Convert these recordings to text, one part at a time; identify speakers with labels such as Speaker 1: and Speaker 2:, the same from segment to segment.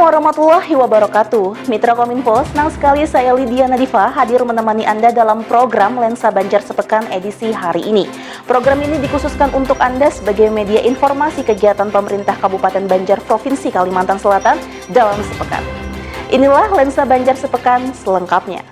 Speaker 1: warahmatullahi wabarakatuh. Mitra Kominfo, senang sekali saya Lydia Nadifa hadir menemani Anda dalam program Lensa Banjar Sepekan edisi hari ini. Program ini dikhususkan untuk Anda sebagai media informasi kegiatan pemerintah Kabupaten Banjar Provinsi Kalimantan Selatan dalam sepekan. Inilah Lensa Banjar Sepekan selengkapnya.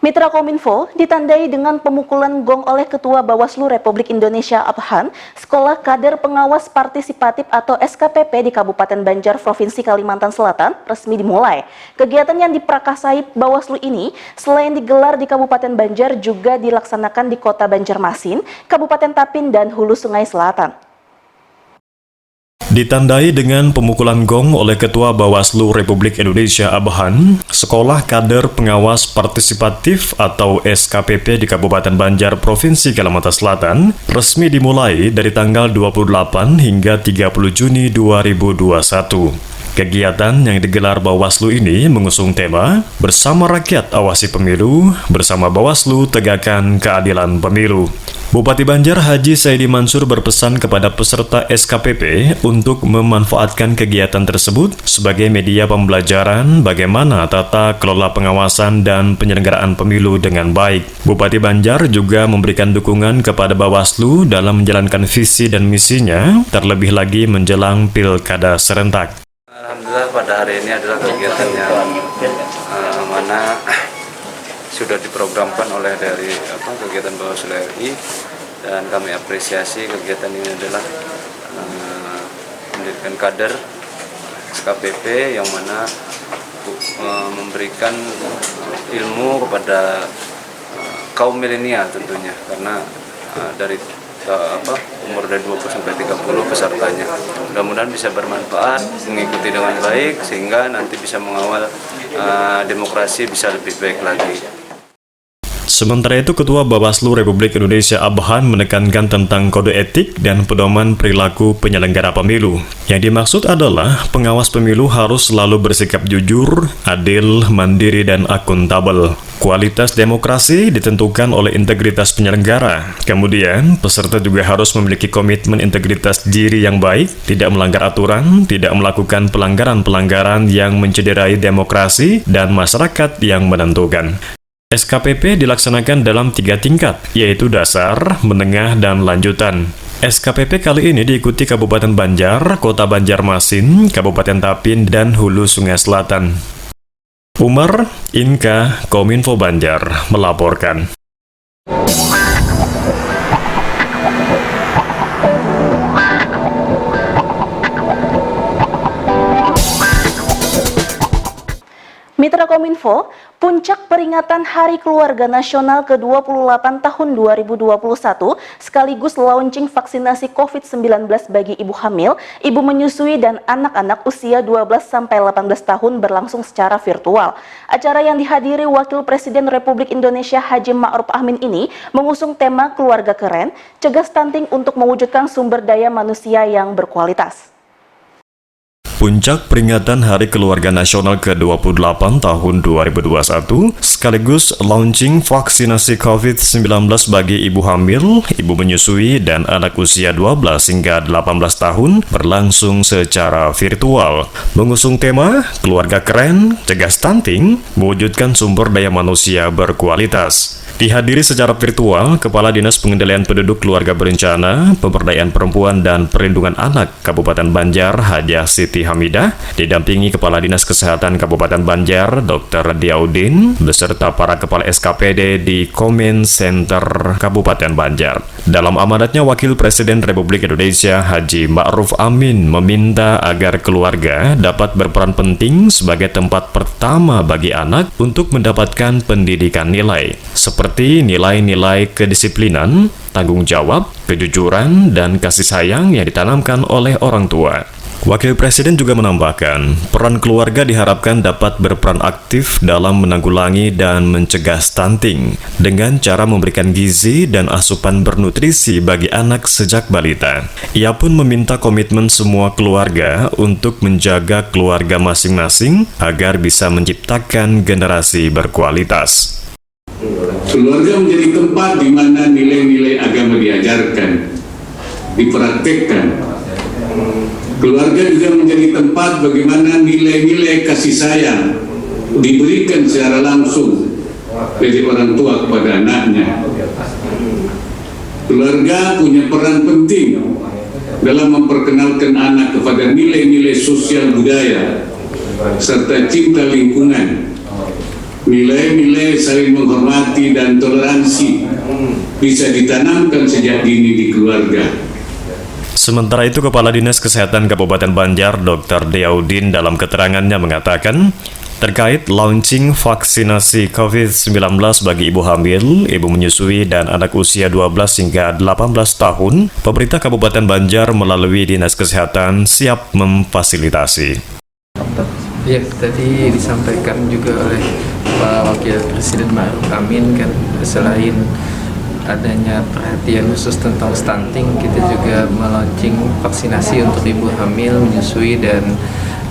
Speaker 1: Mitra Kominfo ditandai dengan pemukulan gong oleh Ketua Bawaslu Republik Indonesia Abhan, Sekolah Kader Pengawas Partisipatif atau SKPP di Kabupaten Banjar Provinsi Kalimantan Selatan resmi dimulai. Kegiatan yang diprakasai Bawaslu ini selain digelar di Kabupaten Banjar juga dilaksanakan di Kota Banjarmasin, Kabupaten Tapin dan Hulu Sungai Selatan.
Speaker 2: Ditandai dengan pemukulan gong oleh Ketua Bawaslu Republik Indonesia Abhan, Sekolah Kader Pengawas Partisipatif atau SKPP di Kabupaten Banjar Provinsi Kalimantan Selatan resmi dimulai dari tanggal 28 hingga 30 Juni 2021. Kegiatan yang digelar Bawaslu ini mengusung tema Bersama Rakyat Awasi Pemilu, Bersama Bawaslu Tegakkan Keadilan Pemilu. Bupati Banjar Haji Saidi Mansur berpesan kepada peserta SKPP untuk memanfaatkan kegiatan tersebut sebagai media pembelajaran bagaimana tata kelola pengawasan dan penyelenggaraan pemilu dengan baik. Bupati Banjar juga memberikan dukungan kepada Bawaslu dalam menjalankan visi dan misinya, terlebih lagi menjelang Pilkada serentak.
Speaker 3: Alhamdulillah pada hari ini adalah kegiatan yang mana sudah diprogramkan oleh dari kegiatan Bawaslu RI, dan kami apresiasi kegiatan ini adalah mendirikan kader SKPP yang mana memberikan ilmu kepada kaum milenial tentunya, karena dari umur dari 20 sampai 30 pesertanya. Mudah-mudahan bisa bermanfaat, mengikuti dengan baik sehingga nanti bisa mengawal demokrasi bisa lebih baik lagi.
Speaker 2: Sementara itu, Ketua Bawaslu Republik Indonesia Abhan menekankan tentang kode etik dan pedoman perilaku penyelenggara pemilu. Yang dimaksud adalah pengawas pemilu harus selalu bersikap jujur, adil, mandiri, dan akuntabel. Kualitas demokrasi ditentukan oleh integritas penyelenggara. Kemudian, peserta juga harus memiliki komitmen integritas diri yang baik, tidak melanggar aturan, tidak melakukan pelanggaran-pelanggaran yang mencederai demokrasi dan masyarakat yang menentukan. SKPP dilaksanakan dalam 3 tingkat, yaitu dasar, menengah, dan lanjutan. SKPP kali ini diikuti Kabupaten Banjar, Kota Banjarmasin, Kabupaten Tapin, dan Hulu Sungai Selatan. Umar, Inka, Kominfo Banjar, melaporkan.
Speaker 1: Mitra Kominfo, puncak peringatan Hari Keluarga Nasional ke-28 tahun 2021 sekaligus launching vaksinasi COVID-19 bagi ibu hamil, ibu menyusui, dan anak-anak usia 12-18 tahun berlangsung secara virtual. Acara yang dihadiri Wakil Presiden Republik Indonesia Haji Ma'ruf Amin ini mengusung tema Keluarga Keren, Cegah Stunting untuk mewujudkan sumber daya manusia yang berkualitas.
Speaker 2: Puncak peringatan Hari Keluarga Nasional ke-28 tahun 2021 sekaligus launching vaksinasi COVID-19 bagi ibu hamil, ibu menyusui, dan anak usia 12 hingga 18 tahun berlangsung secara virtual. Mengusung tema Keluarga Keren, Cegah Stunting, mewujudkan sumber daya manusia berkualitas. Dihadiri secara virtual, Kepala Dinas Pengendalian Penduduk Keluarga Berencana, Pemberdayaan Perempuan dan Perlindungan Anak Kabupaten Banjar, Hajah Siti Hamidah, didampingi Kepala Dinas Kesehatan Kabupaten Banjar, Dr. Diaudin, beserta para Kepala SKPD di Komen Center Kabupaten Banjar. Dalam amanatnya, Wakil Presiden Republik Indonesia Haji Ma'ruf Amin meminta agar keluarga dapat berperan penting sebagai tempat pertama bagi anak untuk mendapatkan pendidikan nilai, seperti nilai-nilai kedisiplinan, tanggung jawab, kejujuran, dan kasih sayang yang ditanamkan oleh orang tua. Wakil Presiden juga menambahkan, peran keluarga diharapkan dapat berperan aktif dalam menanggulangi dan mencegah stunting dengan cara memberikan gizi dan asupan bernutrisi bagi anak sejak balita. Ia pun meminta komitmen semua keluarga untuk menjaga keluarga masing-masing agar bisa menciptakan generasi berkualitas.
Speaker 4: Keluarga menjadi tempat di mana nilai-nilai agama diajarkan, dipraktekkan. Keluarga juga menjadi tempat bagaimana nilai-nilai kasih sayang diberikan secara langsung dari orang tua kepada anaknya. Keluarga punya peran penting dalam memperkenalkan anak kepada nilai-nilai sosial budaya serta cinta lingkungan. Nilai-nilai saling menghormati dan toleransi bisa ditanamkan sejak dini di keluarga.
Speaker 2: Sementara itu, Kepala Dinas Kesehatan Kabupaten Banjar, Dr. Diaudin dalam keterangannya mengatakan, terkait launching vaksinasi COVID-19 bagi ibu hamil, ibu menyusui, dan anak usia 12 hingga 18 tahun, pemerintah Kabupaten Banjar melalui Dinas Kesehatan siap memfasilitasi.
Speaker 5: Ya, tadi disampaikan juga oleh Pak Wakil Presiden Ma'ruf Amin kan, selain adanya perhatian khusus tentang stunting, kita juga melaunching vaksinasi untuk ibu hamil, menyusui, dan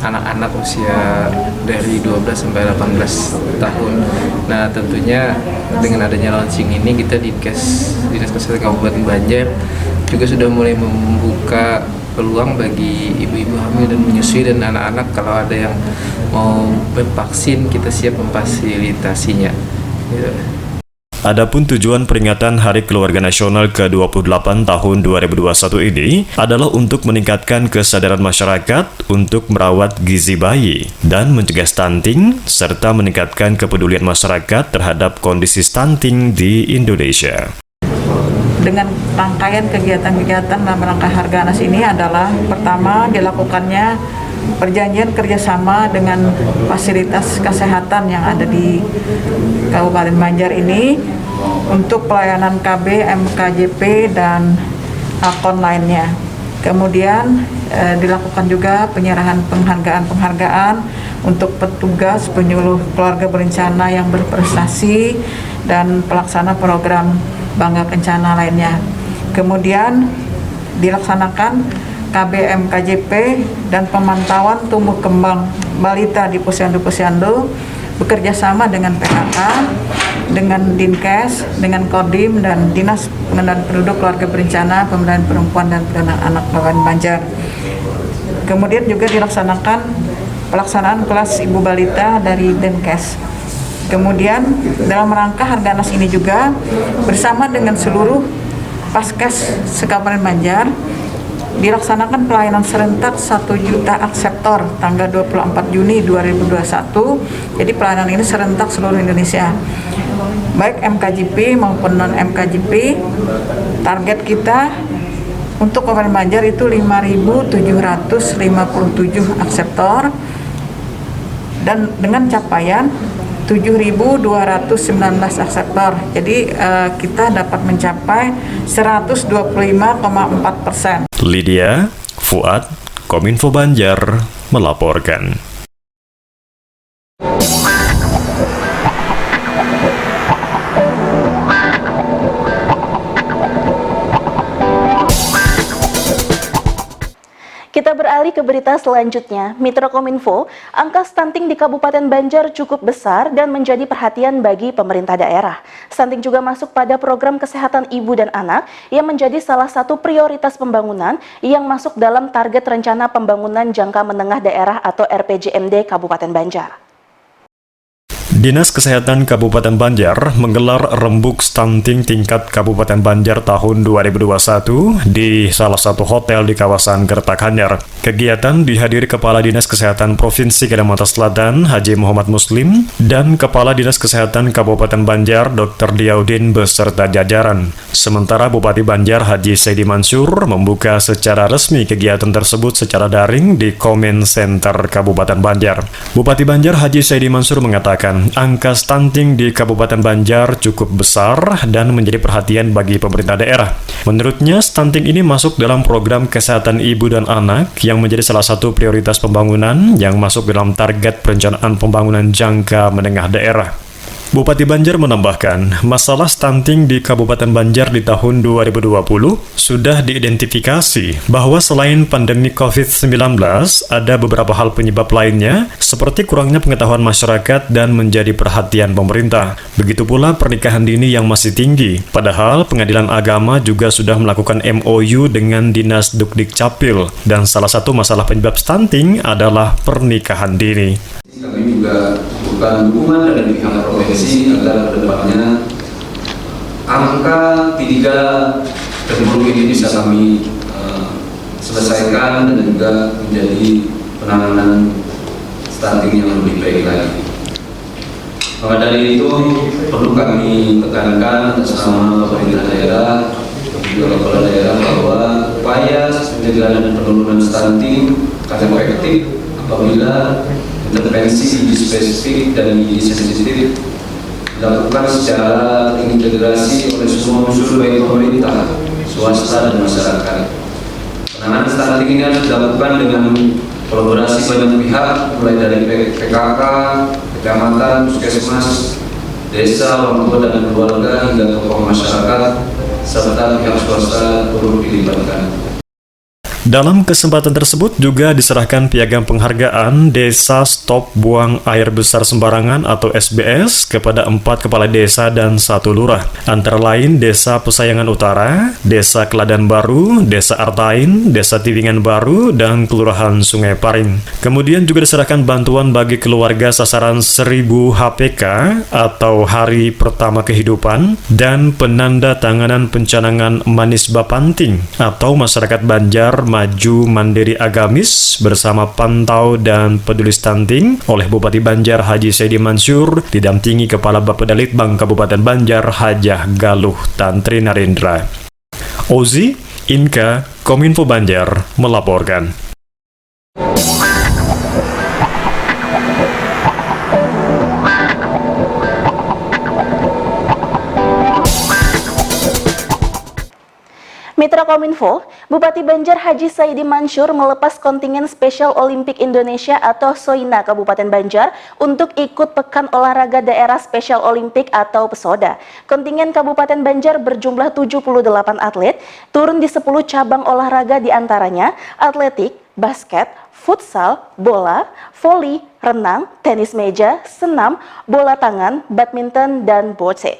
Speaker 5: anak-anak usia dari 12 sampai 18 tahun. Nah, tentunya dengan adanya launching ini, kita di Dinas Kesehatan Kabupaten Banjar juga sudah mulai membuka peluang bagi ibu-ibu hamil dan menyusui dan anak-anak. Kalau ada yang mau bervaksin, kita siap memfasilitasinya. Ya.
Speaker 2: Adapun tujuan peringatan Hari Keluarga Nasional ke-28 tahun 2021 ini adalah untuk meningkatkan kesadaran masyarakat untuk merawat gizi bayi dan mencegah stunting, serta meningkatkan kepedulian masyarakat terhadap kondisi stunting di Indonesia.
Speaker 6: Dengan rangkaian kegiatan-kegiatan dalam rangka Harganas ini adalah pertama dilakukannya perjanjian kerjasama dengan fasilitas kesehatan yang ada di Kabupaten Banjar ini untuk pelayanan KB, MKJP, dan akun lainnya. Kemudian dilakukan juga penyerahan penghargaan untuk petugas penyuluh keluarga berencana yang berprestasi dan pelaksana program Bangga Kencana lainnya. Kemudian dilaksanakan KBM KJP dan pemantauan tumbuh kembang balita di posyandu-posyandu bekerja sama dengan PKK, dengan Dinkes, dengan Kodim, dan Dinas Pengendalian Penduduk Keluarga Berencana, Pemberdayaan Perempuan dan Perlindungan Anak Kabupaten Banjar. Kemudian juga dilaksanakan pelaksanaan kelas ibu balita dari Dinkes. Kemudian dalam rangka Harganas ini juga bersama dengan seluruh Paskes se-Kabupaten Banjar dilaksanakan pelayanan serentak 1 juta akseptor tanggal 24 Juni 2021. Jadi pelayanan ini serentak seluruh Indonesia, baik MKJP maupun non MKJP. Target kita untuk Kabupaten Banjar itu 5.757 akseptor dan dengan capaian 7.219 akseptor. Jadi kita dapat mencapai 125,4%.
Speaker 2: Lydia Fuad, Kominfo Banjar, melaporkan.
Speaker 1: Kita beralih ke berita selanjutnya. Mitra Kominfo, angka stunting di Kabupaten Banjar cukup besar dan menjadi perhatian bagi pemerintah daerah. Stunting juga masuk pada program kesehatan ibu dan anak yang menjadi salah satu prioritas pembangunan yang masuk dalam target rencana pembangunan jangka menengah daerah atau RPJMD Kabupaten Banjar.
Speaker 2: Dinas Kesehatan Kabupaten Banjar menggelar rembuk stunting tingkat Kabupaten Banjar tahun 2021 di salah satu hotel di kawasan Kertakanyar. Kegiatan dihadiri Kepala Dinas Kesehatan Provinsi Kalimantan Selatan Haji Muhammad Muslim dan Kepala Dinas Kesehatan Kabupaten Banjar Dr. Diaudin beserta jajaran. Sementara Bupati Banjar Haji Saidi Mansur membuka secara resmi kegiatan tersebut secara daring di Comment Center Kabupaten Banjar. Bupati Banjar Haji Saidi Mansur mengatakan angka stunting di Kabupaten Banjar cukup besar dan menjadi perhatian bagi pemerintah daerah. Menurutnya, stunting ini masuk dalam program kesehatan ibu dan anak yang menjadi salah satu prioritas pembangunan yang masuk dalam target perencanaan pembangunan jangka menengah daerah. Bupati Banjar menambahkan, masalah stunting di Kabupaten Banjar di tahun 2020 sudah diidentifikasi bahwa selain pandemi COVID-19, ada beberapa hal penyebab lainnya, seperti kurangnya pengetahuan masyarakat dan menjadi perhatian pemerintah. Begitu pula pernikahan dini yang masih tinggi, padahal Pengadilan Agama juga sudah melakukan MOU dengan Dinas Dukdik Capil, dan salah satu masalah penyebab stunting adalah pernikahan dini.
Speaker 7: Kami juga bukan dukungan dari pihak provinsi agar kedepannya angka 3 terburuk ini bisa kami selesaikan dan juga menjadi penanganan stunting yang lebih baik lagi. Maka dari itu perlu kami tekankan atas nama pemerintah daerah dan juga kepala daerah bahwa upaya pencegahan dan penurunan stunting akan efektif apabila intervensi gizi spesifik dan gizi sensitif dilakukan secara terintegrasi oleh semua unsur baik pemerintah, swasta, dan masyarakat. Penanganan stunting ini harus dilakukan dengan kolaborasi banyak pihak, mulai dari PKK, kecamatan, puskesmas, desa, orang tua dan keluarga, hingga tokoh masyarakat, serta pihak swasta turut dilibatkan.
Speaker 2: Dalam kesempatan tersebut juga diserahkan piagam penghargaan Desa Stop Buang Air Besar Sembarangan atau SBS kepada 4 kepala desa dan 1 lurah, antara lain Desa Pesayangan Utara, Desa Keladan Baru, Desa Artain, Desa Tiwingan Baru, dan Kelurahan Sungai Paring. Kemudian juga diserahkan bantuan bagi keluarga sasaran 1000 HPK atau Hari Pertama Kehidupan, dan penanda tanganan pencanangan Manis Bapanting atau Masyarakat Banjar Maju Mandiri Agamis bersama Pantau dan Peduli Stunting oleh Bupati Banjar Haji Saidi Mansur didampingi Kepala Bapedalitbang Kabupaten Banjar Hajah Galuh Tantri Narendra. Ozi, Inka, Kominfo Banjar melaporkan.
Speaker 1: Mitra Kominfo, Bupati Banjar Haji Saidi Mansur melepas kontingen Special Olympic Indonesia atau SOINA Kabupaten Banjar untuk ikut Pekan Olahraga Daerah Special Olympic atau PESODA. Kontingen Kabupaten Banjar berjumlah 78 atlet, turun di 10 cabang olahraga diantaranya atletik, basket, futsal, bola, voli, renang, tenis meja, senam, bola tangan, badminton, dan boxe.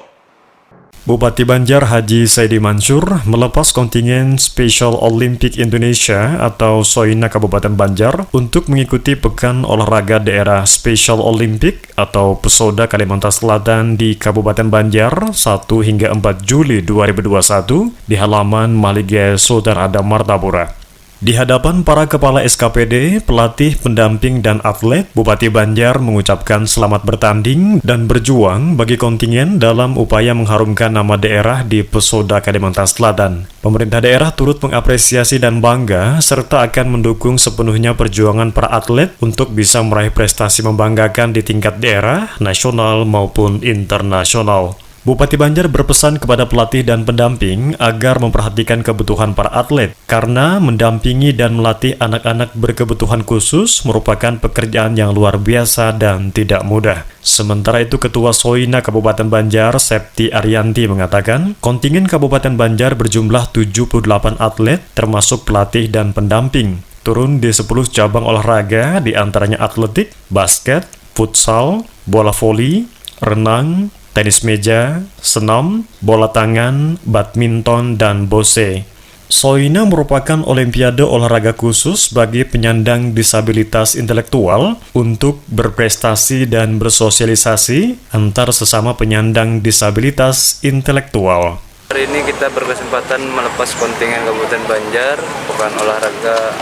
Speaker 2: Bupati Banjar Haji Saidi Mansur melepas kontingen Special Olympic Indonesia atau SOINA Kabupaten Banjar untuk mengikuti Pekan Olahraga Daerah Special Olympic atau PESODA Kalimantan Selatan di Kabupaten Banjar 1 hingga 4 Juli 2021 di halaman Malige Sultan Adam Martapura. Di hadapan para kepala SKPD, pelatih, pendamping, dan atlet, Bupati Banjar mengucapkan selamat bertanding dan berjuang bagi kontingen dalam upaya mengharumkan nama daerah di PESODA Kalimantan Selatan. Pemerintah daerah turut mengapresiasi dan bangga serta akan mendukung sepenuhnya perjuangan para atlet untuk bisa meraih prestasi membanggakan di tingkat daerah, nasional, maupun internasional. Bupati Banjar berpesan kepada pelatih dan pendamping agar memperhatikan kebutuhan para atlet, karena mendampingi dan melatih anak-anak berkebutuhan khusus merupakan pekerjaan yang luar biasa dan tidak mudah. Sementara itu, Ketua SOINA Kabupaten Banjar, Septi Arianti, mengatakan, kontingen Kabupaten Banjar berjumlah 78 atlet, termasuk pelatih dan pendamping, turun di 10 cabang olahraga, diantaranya atletik, basket, futsal, bola voli, renang, tenis meja, senam, bola tangan, badminton, dan boxe. SOINA merupakan olimpiade olahraga khusus bagi penyandang disabilitas intelektual untuk berprestasi dan bersosialisasi antar sesama penyandang disabilitas intelektual.
Speaker 3: Hari ini kita berkesempatan melepas kontingen Kabupaten Banjar Pekan Olahraga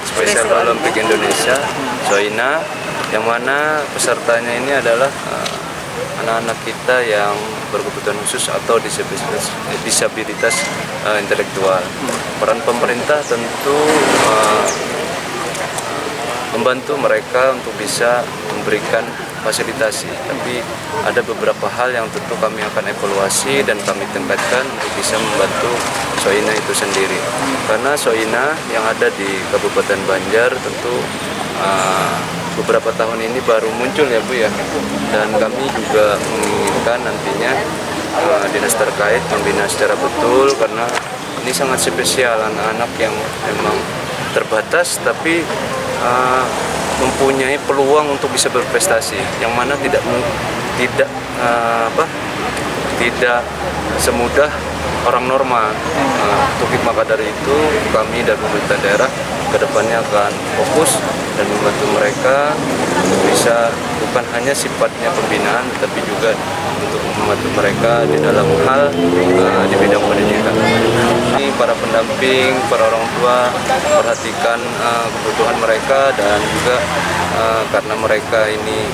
Speaker 3: Special Olympic Indonesia SOINA, yang mana pesertanya ini adalah anak-anak kita yang berkebutuhan khusus atau disabilitas intelektual. Peran pemerintah tentu membantu mereka untuk bisa memberikan fasilitasi, tapi ada beberapa hal yang tentu kami akan evaluasi dan kami tingkatkan untuk bisa membantu SOINA itu sendiri. Karena SOINA yang ada di Kabupaten Banjar tentu beberapa tahun ini baru muncul ya Bu ya, dan kami juga menginginkan nantinya dinas terkait membina secara betul, karena ini sangat spesial, anak-anak yang memang terbatas tapi mempunyai peluang untuk bisa berprestasi, yang mana tidak semudah orang normal. Maka dari itu kami dan pemerintah daerah kedepannya akan fokus dan membantu mereka untuk bisa bukan hanya sifatnya pembinaan, tapi juga untuk membantu mereka di dalam hal di bidang pendidikan. Ini para pendamping, para orang tua perhatikan kebutuhan mereka, dan juga karena mereka ini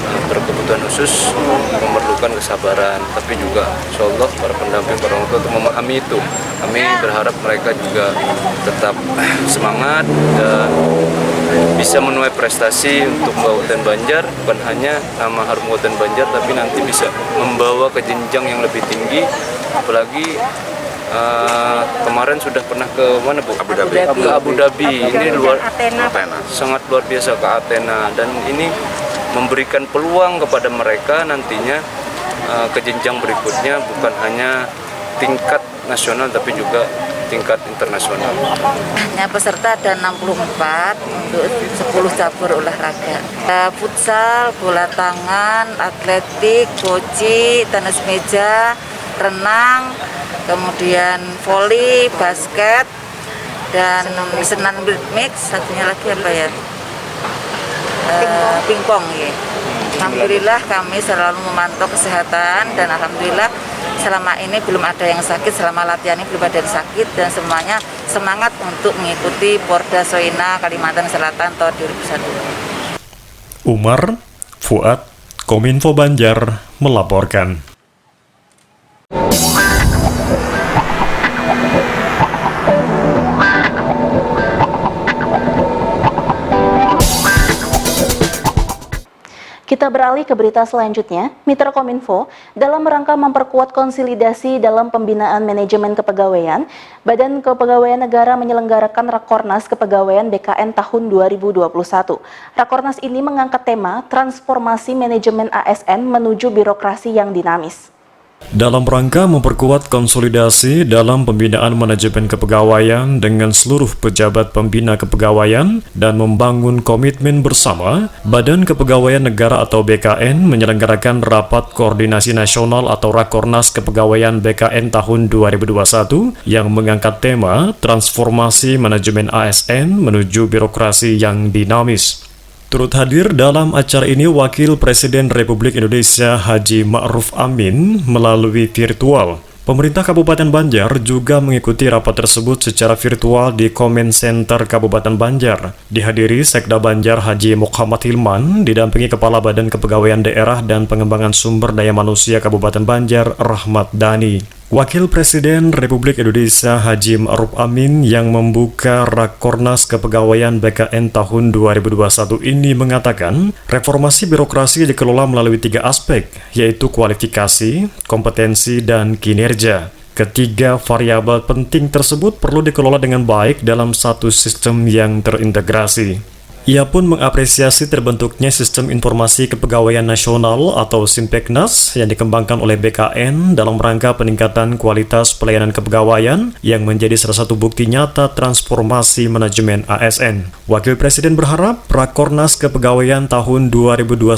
Speaker 3: berkebutuhan khusus memerlukan kesabaran, tapi juga insya Allah para pendamping, para orang tua untuk memahami itu. Kami berharap mereka juga tetap semangat dan bisa menuai prestasi untuk Kabupaten Banjar, bukan hanya nama harum Kabupaten Banjar, tapi nanti bisa membawa ke jenjang yang lebih tinggi. Apalagi kemarin sudah pernah ke mana Bu? Abu Dhabi. Ini sangat luar biasa, ke Athena, dan ini memberikan peluang kepada mereka nantinya ke jenjang berikutnya, bukan hanya tingkat nasional tapi juga tingkat internasional.
Speaker 8: Peserta ada 64 untuk 10 cabur olahraga. Futsal, bola tangan, atletik, boci, tenis meja, renang, kemudian voli, basket, dan senam mix, satunya lagi apa ya? Pingpong ya. Alhamdulillah kami selalu memantau kesehatan, dan alhamdulillah selama ini belum ada yang sakit, selama latihan ini belum ada yang sakit, dan semuanya semangat untuk mengikuti Porda Soina Kalimantan Selatan tahun 2001.
Speaker 2: Umar Fuad, Kominfo Banjar melaporkan.
Speaker 1: Kita beralih ke berita selanjutnya. Mitra Kominfo, dalam rangka memperkuat konsolidasi dalam pembinaan manajemen kepegawaian, Badan Kepegawaian Negara menyelenggarakan Rakornas Kepegawaian BKN tahun 2021. Rakornas ini mengangkat tema transformasi manajemen ASN menuju birokrasi yang dinamis.
Speaker 2: Dalam rangka memperkuat konsolidasi dalam pembinaan manajemen kepegawaian dengan seluruh pejabat pembina kepegawaian dan membangun komitmen bersama, Badan Kepegawaian Negara atau BKN menyelenggarakan Rapat Koordinasi Nasional atau Rakornas Kepegawaian BKN tahun 2021 yang mengangkat tema transformasi manajemen ASN menuju birokrasi yang dinamis. Turut hadir dalam acara ini Wakil Presiden Republik Indonesia Haji Ma'ruf Amin melalui virtual. Pemerintah Kabupaten Banjar juga mengikuti rapat tersebut secara virtual di Comment Center Kabupaten Banjar. Dihadiri Sekda Banjar Haji Muhammad Hilman, didampingi Kepala Badan Kepegawaian Daerah dan Pengembangan Sumber Daya Manusia Kabupaten Banjar Rahmat Dhani. Wakil Presiden Republik Indonesia Haji Ma'ruf Amin yang membuka Rakornas Kepegawaian BKN tahun 2021 ini mengatakan, reformasi birokrasi dikelola melalui 3 aspek, yaitu kualifikasi, kompetensi, dan kinerja. Ketiga variabel penting tersebut perlu dikelola dengan baik dalam satu sistem yang terintegrasi. Ia pun mengapresiasi terbentuknya Sistem Informasi Kepegawaian Nasional atau Simpeknas yang dikembangkan oleh BKN dalam rangka peningkatan kualitas pelayanan kepegawaian yang menjadi salah satu bukti nyata transformasi manajemen ASN. Wakil Presiden berharap Rakornas Kepegawaian tahun 2021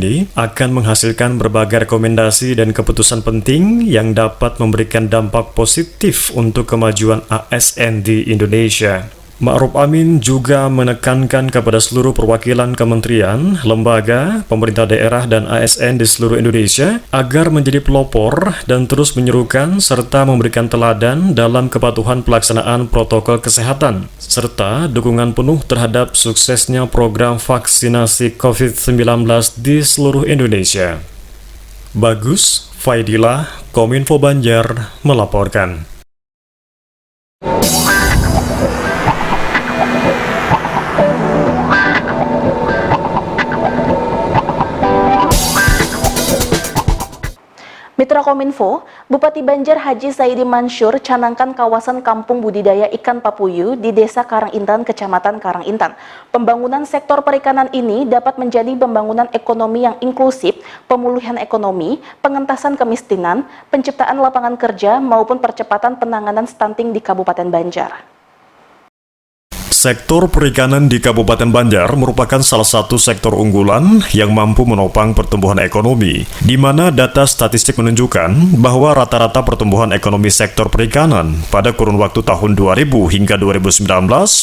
Speaker 2: ini akan menghasilkan berbagai rekomendasi dan keputusan penting yang dapat memberikan dampak positif untuk kemajuan ASN di Indonesia. Ma'ruf Amin juga menekankan kepada seluruh perwakilan kementerian, lembaga, pemerintah daerah, dan ASN di seluruh Indonesia agar menjadi pelopor dan terus menyerukan serta memberikan teladan dalam kepatuhan pelaksanaan protokol kesehatan, serta dukungan penuh terhadap suksesnya program vaksinasi COVID-19 di seluruh Indonesia. Bagus Faidillah, Kominfo Banjar melaporkan.
Speaker 1: Mitra Kominfo, Bupati Banjar Haji Saidi Mansur canangkan kawasan kampung budidaya ikan papuyu di Desa Karangintan, Kecamatan Karangintan. Pembangunan sektor perikanan ini dapat menjadi pembangunan ekonomi yang inklusif, pemulihan ekonomi, pengentasan kemiskinan, penciptaan lapangan kerja, maupun percepatan penanganan stunting di Kabupaten Banjar.
Speaker 2: Sektor perikanan di Kabupaten Banjar merupakan salah satu sektor unggulan yang mampu menopang pertumbuhan ekonomi, di mana data statistik menunjukkan bahwa rata-rata pertumbuhan ekonomi sektor perikanan pada kurun waktu tahun 2000 hingga 2019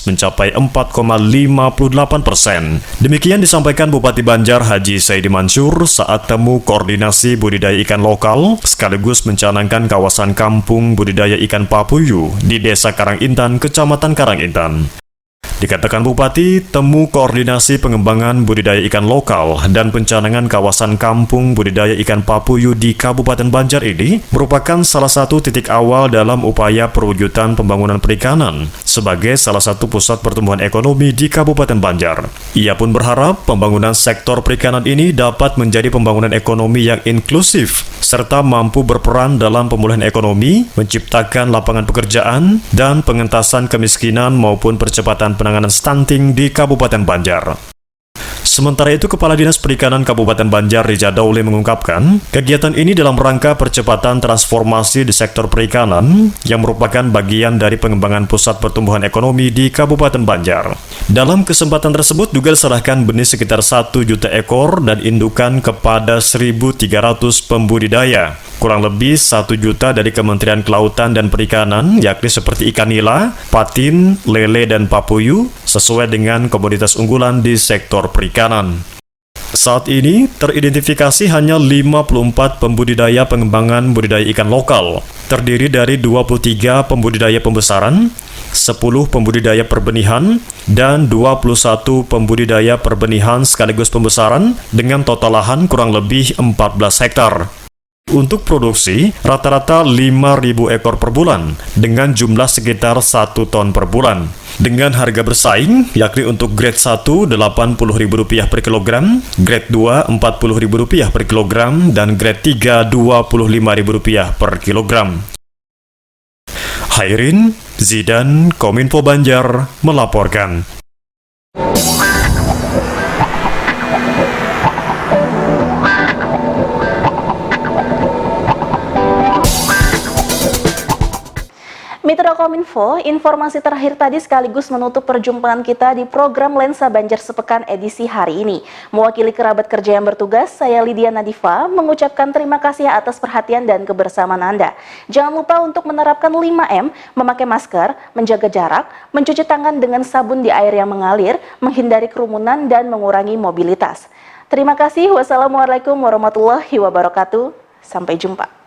Speaker 2: mencapai 4,58%. Demikian disampaikan Bupati Banjar Haji Saidi Mansur saat temu koordinasi budidaya ikan lokal sekaligus mencanangkan kawasan kampung budidaya ikan papuyu di Desa Karangintan, Kecamatan Karangintan. Dikatakan Bupati, temu koordinasi pengembangan budidaya ikan lokal dan pencanangan kawasan kampung budidaya ikan papuyu di Kabupaten Banjar ini merupakan salah satu titik awal dalam upaya perwujudan pembangunan perikanan sebagai salah satu pusat pertumbuhan ekonomi di Kabupaten Banjar. Ia pun berharap pembangunan sektor perikanan ini dapat menjadi pembangunan ekonomi yang inklusif serta mampu berperan dalam pemulihan ekonomi, menciptakan lapangan pekerjaan, dan pengentasan kemiskinan maupun percepatan penanganan stunting di Kabupaten Banjar. Sementara itu, Kepala Dinas Perikanan Kabupaten Banjar Riza Daule mengungkapkan, kegiatan ini dalam rangka percepatan transformasi di sektor perikanan yang merupakan bagian dari pengembangan pusat pertumbuhan ekonomi di Kabupaten Banjar. Dalam kesempatan tersebut juga diserahkan benih sekitar 1 juta ekor dan indukan kepada 1.300 pembudidaya. Kurang lebih 1 juta dari Kementerian Kelautan dan Perikanan, yakni seperti ikan nila, patin, lele, dan papuyu, sesuai dengan komoditas unggulan di sektor perikanan. Saat ini, teridentifikasi hanya 54 pembudidaya pengembangan budidaya ikan lokal, terdiri dari 23 pembudidaya pembesaran, 10 pembudidaya perbenihan, dan 21 pembudidaya perbenihan sekaligus pembesaran dengan total lahan kurang lebih 14 hektar. Untuk produksi, rata-rata 5.000 ekor per bulan, dengan jumlah sekitar 1 ton per bulan. Dengan harga bersaing, yakni untuk grade 1 Rp80.000 per kilogram, grade 2 Rp40.000 per kilogram, dan grade 3 Rp25.000 per kilogram. Hairin Zidan, Kominfo Banjar, melaporkan.
Speaker 1: Mitra Kominfo, informasi terakhir tadi sekaligus menutup perjumpaan kita di program Lensa Banjar Sepekan edisi hari ini. Mewakili kerabat kerja yang bertugas, saya Lydia Nadifa mengucapkan terima kasih atas perhatian dan kebersamaan Anda. Jangan lupa untuk menerapkan 5M, memakai masker, menjaga jarak, mencuci tangan dengan sabun di air yang mengalir, menghindari kerumunan, dan mengurangi mobilitas. Terima kasih. Wassalamualaikum warahmatullahi wabarakatuh. Sampai jumpa.